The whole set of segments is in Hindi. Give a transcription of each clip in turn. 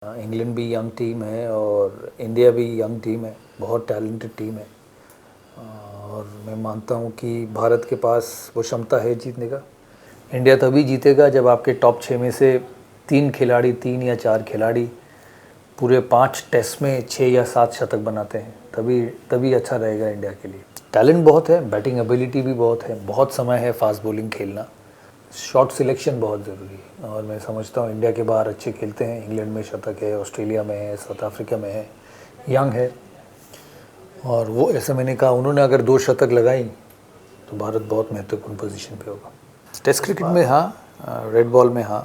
इंग्लैंड भी यंग टीम है और इंडिया भी यंग टीम है, बहुत टैलेंटेड टीम है। और मैं मानता हूँ कि भारत के पास वो क्षमता है जीतने का। इंडिया तभी जीतेगा जब आपके टॉप 6 में से 3 खिलाड़ी, 3 या 4 खिलाड़ी पूरे 5 टेस्ट में 6 या 7 शतक बनाते हैं, तभी तभी अच्छा रहेगा इंडिया के लिए। टैलेंट बहुत है, बैटिंग एबिलिटी भी बहुत है, बहुत समय है फास्ट बॉलिंग खेलना, शॉट सिलेक्शन बहुत ज़रूरी है। और मैं समझता हूँ इंडिया के बाहर अच्छे खेलते हैं। इंग्लैंड में शतक है, ऑस्ट्रेलिया में है, साउथ अफ्रीका में है, यंग है। और वो ऐसे मैंने कहा, उन्होंने अगर 2 शतक लगाई तो भारत बहुत महत्वपूर्ण पोजीशन पे होगा। टेस्ट क्रिकेट में हाँ, रेड बॉल में हाँ,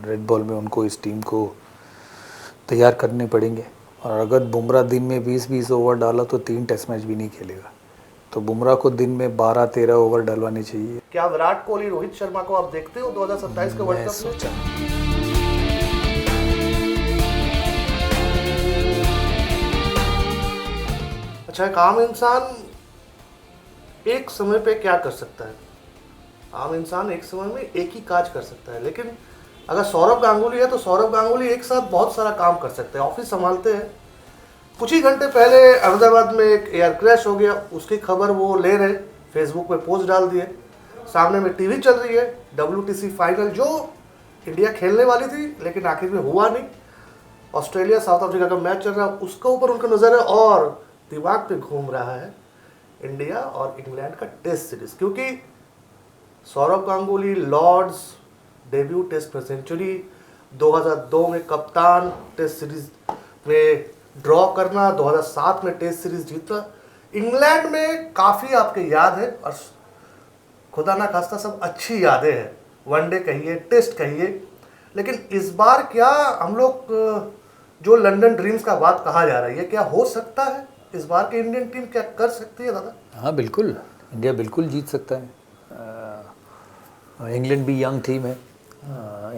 रेड बॉल में उनको इस टीम को तैयार करने पड़ेंगे। और अगर बुमराह दिन में 20-20 ओवर डाला तो 3 टेस्ट मैच भी नहीं खेलेगा। तो बुमराह को दिन में 12-13 ओवर डलवाने चाहिए। क्या विराट कोहली, रोहित शर्मा को आप देखते हो 2027 के वर्ल्ड कप में? अच्छा, एक आम इंसान एक समय पे क्या कर सकता है? आम इंसान एक समय में एक ही काज कर सकता है, लेकिन अगर सौरव गांगुली है तो सौरव गांगुली एक साथ बहुत सारा काम कर सकते हैं, ऑफिस संभालते हैं। कुछ ही घंटे पहले अहमदाबाद में एक एयर क्रैश हो गया, उसकी खबर वो ले रहे, फेसबुक पे पोस्ट डाल दिए। सामने में टीवी चल रही है, WTC फाइनल जो इंडिया खेलने वाली थी लेकिन आखिर में हुआ नहीं। ऑस्ट्रेलिया साउथ अफ्रीका का मैच चल रहा है, उसके ऊपर उनका नज़र है और दिमाग पे घूम रहा है इंडिया और इंग्लैंड का टेस्ट सीरीज, क्योंकि Sourav Ganguly Lord's debut test में सेंचुरी, 2002 में कप्तान, टेस्ट सीरीज में ड्रॉ करना, 2007 में टेस्ट सीरीज जीतना। इंग्लैंड में काफ़ी आपके याद है और खुदा ना खास्ता सब अच्छी यादें हैं, वनडे कहिए, टेस्ट कहिए। लेकिन इस बार क्या हम लोग जो लंदन ड्रीम्स का बात कहा जा रही है, क्या हो सकता है? इस बार की इंडियन टीम क्या कर सकती है दादा? हाँ बिल्कुल, इंडिया बिल्कुल जीत सकता है। इंग्लैंड भी यंग टीम है,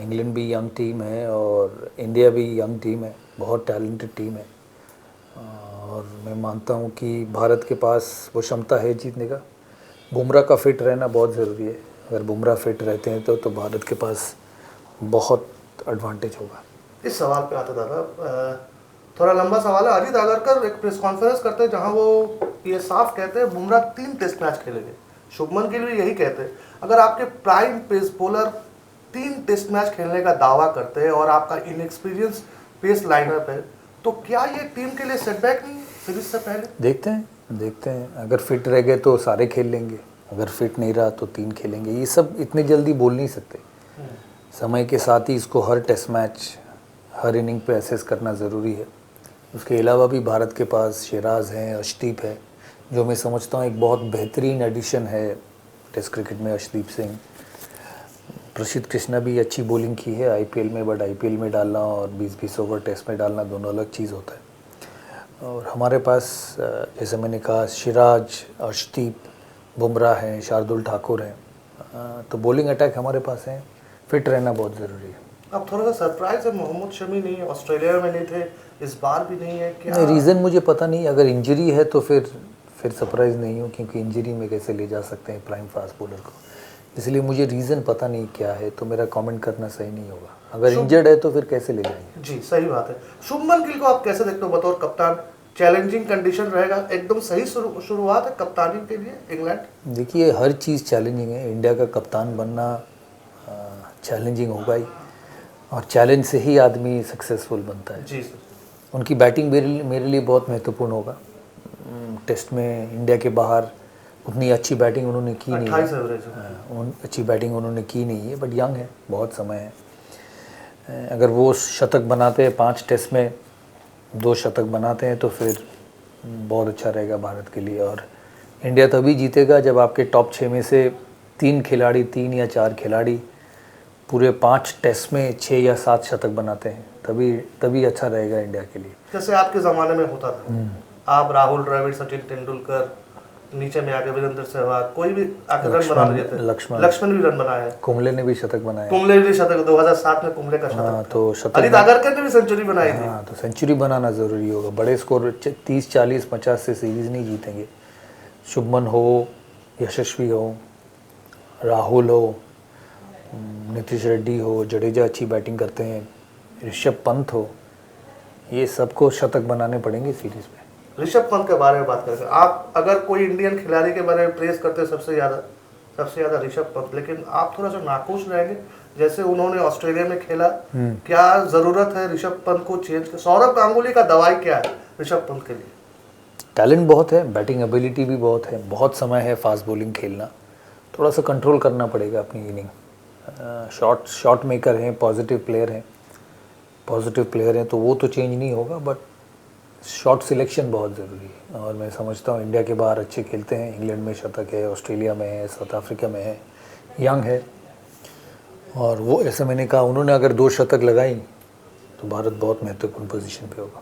इंग्लैंड भी यंग टीम है और इंडिया भी यंग टीम है, बहुत टैलेंटेड टीम है। और मैं मानता हूँ कि भारत के पास वो क्षमता है जीतने का। बुमराह का फिट रहना बहुत ज़रूरी है। अगर बुमराह फिट रहते हैं तो भारत के पास बहुत एडवांटेज होगा। इस सवाल पे आता दादा, थोड़ा लंबा सवाल है। अजीत आगरकर एक प्रेस कॉन्फ्रेंस करते हैं जहां वो ये साफ कहते हैं बुमराह 3 टेस्ट मैच खेलेंगे। शुभमन गिल भी यही कहते हैं। अगर आपके prime pace bowler 3 test match खेलने का दावा करते हैं और आपका इनएक्सपीरियंस पेस लाइनअप है, तो क्या ये टीम के लिए सेटबैक नहीं सीरीज से पहले? देखते हैं अगर फिट रह गए तो सारे खेल लेंगे, अगर फिट नहीं रहा तो 3 खेलेंगे। ये सब इतने जल्दी बोल नहीं सकते। समय के साथ ही इसको हर टेस्ट मैच, हर इनिंग पे एसेस करना ज़रूरी है। उसके अलावा भी भारत के पास सिराज हैं, अर्शदीप है, जो मैं समझता हूँ एक बहुत बेहतरीन एडिशन है टेस्ट क्रिकेट में। अर्शदीप सिंह, प्रसिद्ध कृष्णा भी अच्छी बॉलिंग की है IPL में, बट IPL में डालना और 20-20 ओवर टेस्ट में डालना दोनों अलग चीज़ होता है। और हमारे पास जैसे मैंने कहा सिराज, अर्शदीप, बुमराह हैं, शार्दुल ठाकुर हैं, तो बॉलिंग अटैक हमारे पास है। फिट रहना बहुत ज़रूरी है। अब थोड़ा सा सरप्राइज है, मोहम्मद शमी नहीं है, ऑस्ट्रेलिया में नहीं थे, इस बार भी नहीं है, क्या रीज़न मुझे पता नहीं। अगर इंजरी है तो फिर सरप्राइज़ नहीं हो, क्योंकि इंजरी में कैसे ले जा सकते हैं प्राइम फास्ट बॉलर को। इसलिए मुझे रीज़न पता नहीं क्या है, तो मेरा कमेंट करना सही नहीं होगा। अगर इंजर्ड है तो फिर कैसे ले जाएंगे? जी सही बात है। शुभमन गिल को आप कैसे देखते हो बतौर कप्तान? चैलेंजिंग कंडीशन रहेगा, एकदम सही शुरुआत है कप्तानी के लिए इंग्लैंड। देखिए हर चीज़ चैलेंजिंग है, इंडिया का कप्तान बनना चैलेंजिंग होगा ही, और चैलेंज से ही आदमी सक्सेसफुल बनता है। जी सर। उनकी बैटिंग मेरे लिए बहुत महत्वपूर्ण होगा। टेस्ट में इंडिया के बाहर उतनी अच्छी बैटिंग उन्होंने की नहीं है। 28 एवरेज है। अच्छी बैटिंग उन्होंने की नहीं है, बट यंग है, बहुत समय है। अगर वो शतक बनाते हैं 5 टेस्ट में, 2 शतक बनाते हैं तो फिर बहुत अच्छा रहेगा भारत के लिए। और इंडिया तभी जीतेगा जब आपके टॉप 6 में से 3 खिलाड़ी, 3 या 4 खिलाड़ी पूरे 5 टेस्ट में 6 या 7 शतक बनाते हैं, तभी अच्छा रहेगा इंडिया के लिए। जैसे आपके ज़माने में होता था, आप राहुल द्रविड़, सचिन तेंदुलकर, नीचे में आके वीरेंद्र सहवाग, कोई भी आके रन बना रहे थे। लक्ष्मण भी रन बनाया, कुंबले ने भी शतक बनाया। कुंबले भी शतक, 2007 में कुंबले का शतक। हाँ, तो शतक अजीत आगरकर ने भी सेंचुरी बनाई थी। हाँ, तो सेंचुरी बनाना ज़रूरी होगा। बड़े स्कोर 30, 40, 50 से सीरीज़ नहीं जीतेंगे। शुभमन हो, यशस्वी हो, राहुल हो, नीतीश रेड्डी हो, जडेजा अच्छी बैटिंग करते हैं, ऋषभ पंत हो, ये सबको शतक बनाने पड़ेंगे सीरीज में। ऋषभ पंत के बारे में बात करेंगे, आप अगर कोई इंडियन खिलाड़ी के बारे में प्रेस करते हैं सबसे ज़्यादा ऋषभ पंत, लेकिन आप थोड़ा सा नाखुश रहेंगे जैसे उन्होंने ऑस्ट्रेलिया में खेला। क्या ज़रूरत है ऋषभ पंत को चेंज? सौरव गांगुली का दवाई क्या है ऋषभ पंत के लिए? टैलेंट बहुत है, बैटिंग एबिलिटी भी बहुत है, बहुत समय है फास्ट बॉलिंग खेलना, थोड़ा सा कंट्रोल करना पड़ेगा अपनी इनिंग। शॉट मेकर हैं, पॉजिटिव प्लेयर हैं, तो वो तो चेंज नहीं होगा, बट शॉट सिलेक्शन बहुत ज़रूरी है। और मैं समझता हूँ इंडिया के बाहर अच्छे खेलते हैं, इंग्लैंड में शतक है, ऑस्ट्रेलिया में है, साउथ अफ्रीका में है, यंग है, और वो ऐसा मैंने कहा उन्होंने अगर 2 शतक लगाई तो भारत बहुत महत्वपूर्ण पोजीशन पे होगा।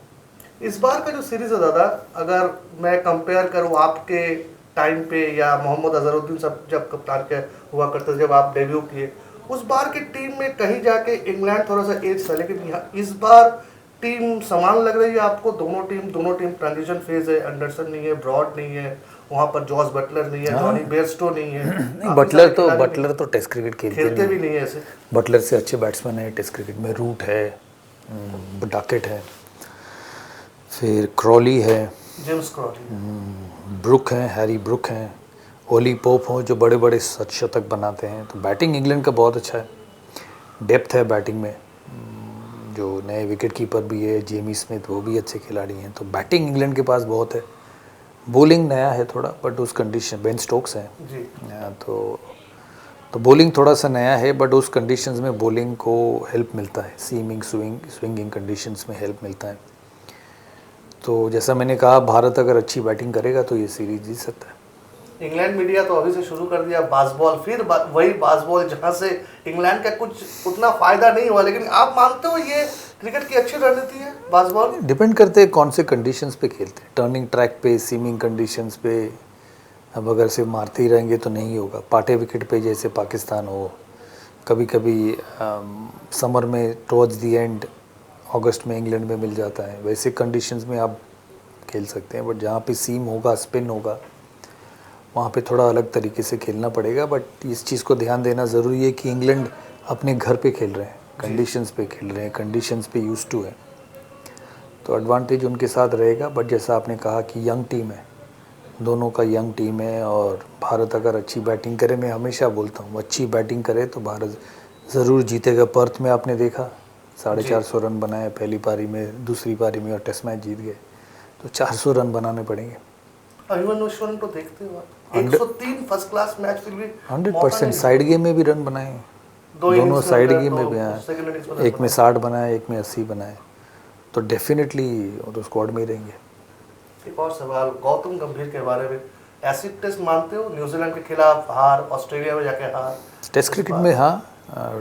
इस बार का जो सीरीज है दादा, अगर मैं कंपेयर करूँ आपके टाइम पे या मोहम्मद अजहरुद्दीन सब जब कप्तान के हुआ करते जब आप डेब्यू किए, उस बार की टीम में कहीं जाके इंग्लैंड थोड़ा सा एज था, लेकिन यहाँ इस बार टीम समान लग रही है आपको? दोनों टीम ट्रांजिशन फेज है, एंडरसन नहीं है, ब्रॉड नहीं है, वहाँ पर जॉस बटलर नहीं है, जॉनी बेयरस्टो नहीं है। नहीं, बटलर तो टेस्ट क्रिकेट खेलते भी नहीं है ऐसे। बटलर से अच्छे बैट्समैन है टेस्ट क्रिकेट में, रूट है, डॉकेट है, फिर क्रॉली है, जेम्स क्रॉली, ब्रुक हैं, हैरी ब्रुक हैं, ओली पोप हो जो बड़े बड़े शतक बनाते हैं। तो बैटिंग इंग्लैंड का बहुत अच्छा है, डेप्थ है बैटिंग में, जो नए विकेट कीपर भी है जेमी स्मिथ, वो भी अच्छे खिलाड़ी हैं। तो बैटिंग इंग्लैंड के पास बहुत है, बॉलिंग नया है थोड़ा, बट उस कंडीशन बेन स्टोक्स हैं जी। तो बॉलिंग थोड़ा सा नया है, बट उस कंडीशंस में बॉलिंग को हेल्प मिलता है, सीमिंग स्विंगिंग कंडीशंस में हेल्प मिलता है। तो जैसा मैंने कहा भारत अगर अच्छी बैटिंग करेगा तो ये सीरीज जीत सकता है। इंग्लैंड मीडिया तो अभी से शुरू कर दिया बासबॉल, फिर वही बासबॉल जहाँ से इंग्लैंड का कुछ उतना फायदा नहीं हुआ, लेकिन आप मानते हो ये क्रिकेट की अच्छी रणनीति है बासबॉल? डिपेंड करते हैं कौन से कंडीशंस पे खेलते हैं, टर्निंग ट्रैक पे, सीमिंग कंडीशंस पे। अब अगर सिर्फ मारते ही रहेंगे तो नहीं होगा, पाटे विकेट पे जैसे पाकिस्तान हो, कभी कभी समर में टुवर्ड्स दी एंड अगस्त में इंग्लैंड में मिल जाता है, वैसे कंडीशंस में आप खेल सकते हैं। बट जहाँ पे सीम होगा, स्पिन होगा, वहाँ पे थोड़ा अलग तरीके से खेलना पड़ेगा। बट इस चीज़ को ध्यान देना ज़रूरी है कि इंग्लैंड अपने घर पे खेल रहे हैं, कंडीशंस पे खेल रहे हैं, कंडीशंस पे यूज्ड टू है, तो एडवांटेज उनके साथ रहेगा। बट जैसा आपने कहा कि यंग टीम है, दोनों का यंग टीम है, और भारत अगर अच्छी बैटिंग करे, मैं हमेशा बोलता हूँ अच्छी बैटिंग करे तो भारत ज़रूर जीतेगा। पर्थ में आपने देखा 450 रन बनाए पहली पारी में, दूसरी पारी में और टेस्ट मैच जीत गए, तो 400 रन बनाने पड़ेंगे। अभिमन्यु तो देखते हो 103 फर्स्ट क्लास मैच, फिर भी 100% साइड गेम में भी रन बनाए, दोनों साइड गेम में भी आए, एक में 60 बनाए, एक में 80 बनाए, तो डेफिनेटली वो तो स्क्वाड में ही रहेंगे। एक और सवाल गौतम गंभीर के बारे में, एसिड टेस्ट मानते हो? न्यूजीलैंड के खिलाफ हार, ऑस्ट्रेलिया में जाके हार, टेस्ट क्रिकेट में हाँ,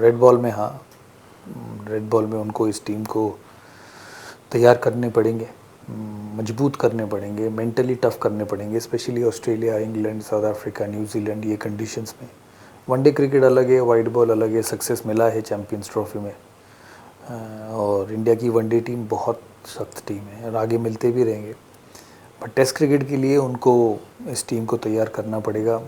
रेड बॉल में हाँ, रेड बॉल में उनको इस टीम को तैयार करने पड़ेंगे, मजबूत करने पड़ेंगे, मेंटली टफ करने पड़ेंगे, specially Australia, England, south Africa, New Zealand, ये कंडीशंस में। वनडे क्रिकेट अलग है, वाइट बॉल अलग है, सक्सेस मिला है चैम्पियंस ट्रॉफी में, और इंडिया की वनडे टीम बहुत सख्त टीम है और आगे मिलते भी रहेंगे। बट टेस्ट क्रिकेट के लिए उनको इस टीम को तैयार करना पड़ेगा,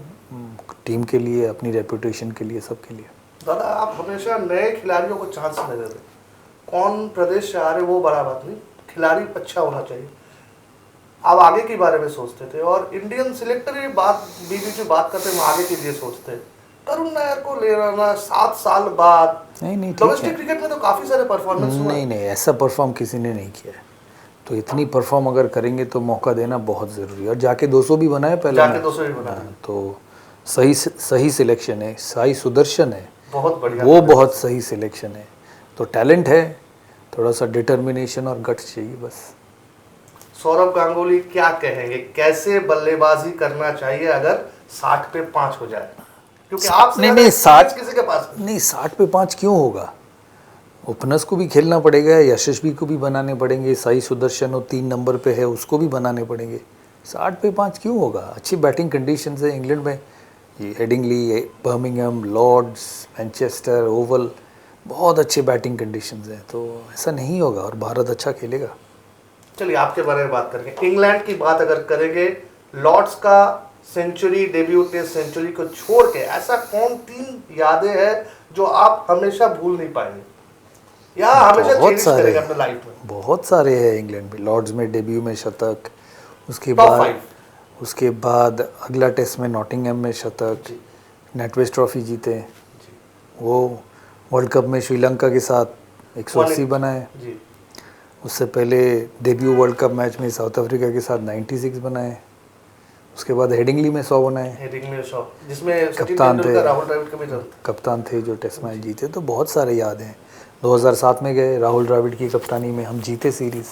टीम के लिए, अपनी रेपुटेशन के लिए, सबके लिए। दादा आप हमेशा नए खिलाड़ियों को चांस नहीं देते, कौन प्रदेश से आ रहे वो बड़ा बात नहीं, खिलाड़ी अच्छा होना चाहिए, आप आगे के बारे में सोचते थे। और इंडियन सिलेक्टर ये बात बीच में बात करते हैं, आगे के लिए सोचते हैं। करुण नायर को ले आना 7 साल बाद, नहीं डोमेस्टिक क्रिकेट में तो काफ़ी सारे परफॉर्मेंस हुआ। नहीं ऐसा परफॉर्म किसी ने नहीं किया है, तो इतनी परफॉर्म अगर करेंगे तो मौका देना बहुत ज़रूरी है। और जाके 200 भी बनाए पहले, जाके 200 भी बनाए, तो सही सिलेक्शन है। साई सुदर्शन है, बहुत बढ़िया, वो बहुत सही सिलेक्शन है। तो टैलेंट है, थोड़ा सा डिटर्मिनेशन और गट्स चाहिए बस। सौरव गांगुली क्या कहेंगे, कैसे बल्लेबाजी करना चाहिए अगर 60 पे 5 हो जाए? क्योंकि आप नहीं 60 किसी के पास नहीं, 60 पे 5 क्यों होगा? ओपनर्स को भी खेलना पड़ेगा, यशस्वी को भी बनाने पड़ेंगे, साई सुदर्शन और 3 नंबर पे है उसको भी बनाने पड़ेंगे। 60 पे 5 क्यों होगा? अच्छी बैटिंग कंडीशंस है इंग्लैंड में, ये Headingley, Birmingham, Lord's, Manchester, Oval, बहुत अच्छे बैटिंग कंडीशंस हैं, तो ऐसा नहीं होगा और भारत अच्छा खेलेगा। चलिए आपके बारे में बात करेंगे। इंग्लैंड की बात अगर करेंगे, लॉर्ड्स का सेंचुरी, डेब्यू टेस्ट सेंचुरी को छोड़ के ऐसा कौन 3 यादें हैं जो आप हमेशा भूल नहीं पाएंगे? या हमेशा बहुत चेरिश सारे करेगा अपने लाइफ में। बहुत सारे हैं इंग्लैंड में। लॉर्ड्स में डेब्यू में शतक, उसके टॉप बाद 5। उसके बाद अगला टेस्ट में नॉटिंघम में शतक, जी नेटवेस्ट ट्रॉफी जीते, जी वो वर्ल्ड कप में श्रीलंका के साथ 180 बनाए, जी उससे पहले डेब्यू वर्ल्ड कप मैच में साउथ अफ्रीका के साथ 96 बनाए, उसके बाद हेडिंगली में 100 बनाए, हेडिंग में शॉट जिसमें सचिन कप्तान थे, तेंदुलकर राहुल द्रविड़ के भी थे। कप्तान थे जो टेस्ट मैच जीते। तो बहुत सारे याद हैं। 2007 में गए, राहुल द्रविड़ की कप्तानी में हम जीते सीरीज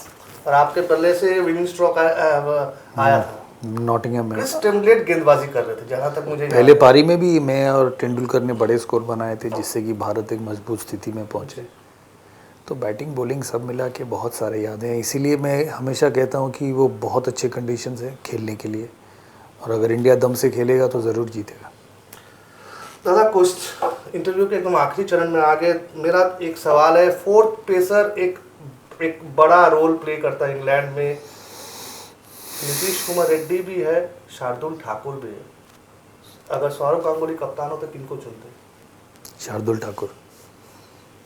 और आपके पल्ले से विनिंग स्ट्रोक आया था। नॉटिंघम में। क्रिस टेम्पलेट गेंदबाजी कर रहे थे जहां तक मुझे पहले पारी में भी मैं और तेंदुलकर ने बड़े स्कोर बनाए थे, जिससे कि भारत एक मजबूत स्थिति में पहुंचे। तो बैटिंग बॉलिंग सब मिला के बहुत सारे यादें हैं। इसीलिए मैं हमेशा कहता हूं कि वो बहुत अच्छे कंडीशंस हैं खेलने के लिए, और अगर इंडिया दम से खेलेगा तो ज़रूर जीतेगा। दादा कुछ इंटरव्यू के एकदम आखिरी चरण में आ गए। मेरा एक सवाल है, फोर्थ पेसर एक बड़ा रोल प्ले करता है इंग्लैंड में। नीतीश कुमार रेड्डी भी है, शार्दुल ठाकुर भी है। अगर सौरव गांगुली कप्तान हो तो किनको चुनते? शार्दुल ठाकुर।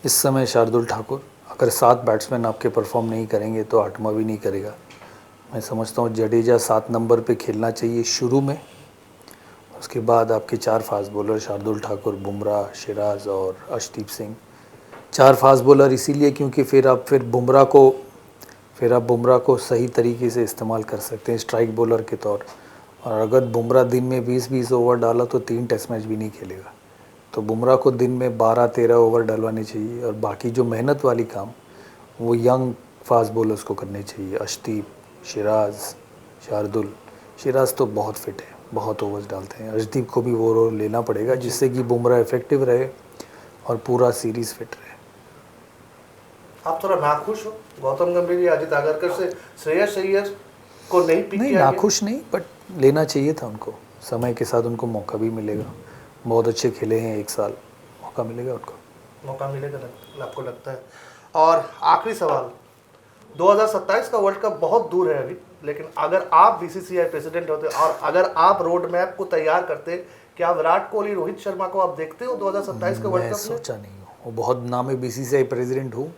इस समय शार्दुल ठाकुर, अगर 7 बैट्समैन आपके परफॉर्म नहीं करेंगे तो 8वां भी नहीं करेगा। मैं समझता हूँ जडेजा 7 नंबर पे खेलना चाहिए शुरू में, उसके बाद आपके 4 फास्ट बॉलर शार्दुल ठाकुर, बुमराह, सिराज और अर्शदीप सिंह। 4 फास्ट बॉलर इसीलिए क्योंकि फिर आप बुमराह को सही तरीके से इस्तेमाल कर सकते हैं स्ट्राइक बॉलर के तौर। और अगर बुमराह दिन में 20-20 ओवर डाला तो 3 टेस्ट मैच भी नहीं खेलेगा। तो बुमराह को दिन में 12-13 ओवर डलवाने चाहिए, और बाकी जो मेहनत वाली काम वो यंग फास्ट बॉलर्स को करने चाहिए। अर्शदीप, सिराज, शार्दुल। सिराज तो बहुत फिट है, बहुत ओवर्स डालते हैं। अर्शदीप को भी वो रोल लेना पड़ेगा जिससे कि बुमराह इफेक्टिव रहे और पूरा सीरीज़ फिट रहे। आप थोड़ा नाखुश हो गौतम गंभीर या अजित आगरकर से श्रेयस अय्यर को नहीं पिक नहीं, किया गया? नाखुश नहीं, बट लेना चाहिए था उनको। समय के साथ उनको मौका भी मिलेगा। बहुत अच्छे खेले हैं, 1 साल मौका मिलेगा उनको। मौका मिलेगा आपको लगता है? और आखिरी सवाल, 2027 का वर्ल्ड कप बहुत दूर है अभी, लेकिन अगर आप बीसीसीआई प्रेसिडेंट होते और अगर आप रोड मैप को तैयार करते, क्या विराट कोहली, रोहित शर्मा को आप देखते हो 2027 के वर्ल्ड मैं कप में? सोचा नहीं हूँ, वो बहुत नाम है बीसीसीआई प्रेसिडेंट हूँ,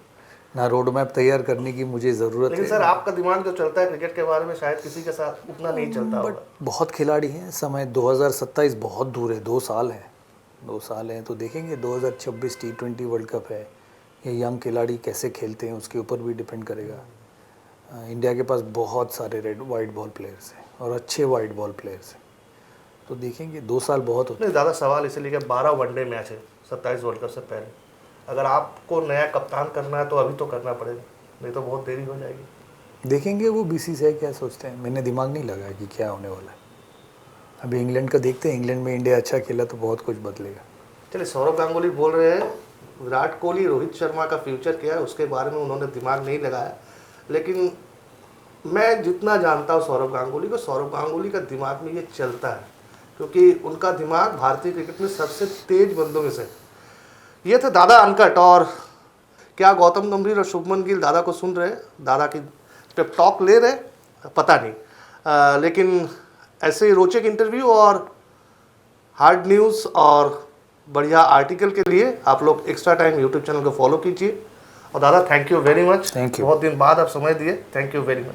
ना रोड मैप तैयार करने की मुझे ज़रूरत लेकिन है। सर आपका दिमाग जो चलता है क्रिकेट के बारे में शायद किसी के साथ उतना नहीं चलता होगा। बट बहुत खिलाड़ी हैं। समय 2027 बहुत दूर है, 2 साल हैं। 2 साल हैं तो देखेंगे। 2026 T20 वर्ल्ड कप है, ये यंग खिलाड़ी कैसे खेलते हैं उसके ऊपर भी डिपेंड करेगा। इंडिया के पास बहुत सारे वाइड बॉल प्लेयर्स हैं और अच्छे वाइड बॉल प्लेयर्स हैं, तो देखेंगे। 2 साल बहुत होते नहीं, ज़्यादा सवाल इसलिए कि 12 वनडे मैच है 27 वर्ल्ड कप से पहले। अगर आपको नया कप्तान करना है तो अभी तो करना पड़ेगा, नहीं तो बहुत देरी हो जाएगी। हैं। देखेंगे वो बीसीसीआई क्या सोचते हैं। मैंने दिमाग नहीं लगाया कि क्या होने वाला है। अभी इंग्लैंड का देखते हैं। इंग्लैंड में इंडिया अच्छा खेला तो बहुत कुछ बदलेगा। चलिए, सौरव गांगुली बोल रहे हैं विराट कोहली, रोहित शर्मा का फ्यूचर क्या है उसके बारे में उन्होंने दिमाग नहीं लगाया। लेकिन मैं जितना जानता हूँ सौरव गांगुली को, सौरव गांगुली का दिमाग में ये चलता है, क्योंकि उनका दिमाग भारतीय क्रिकेट में सबसे तेज बंदों में से। ये थे दादा अनकट। और क्या गौतम गंभीर और शुभमन गिल दादा को सुन रहे, दादा की पेप टॉक ले रहे, पता नहीं। लेकिन ऐसे ही रोचक इंटरव्यू और हार्ड न्यूज़ और बढ़िया आर्टिकल के लिए आप लोग एक्स्ट्रा टाइम यूट्यूब चैनल को फॉलो कीजिए। और दादा thank you very much. Thank you. बहुत दिन बाद आप समय दिए, थैंक यू वेरी मच।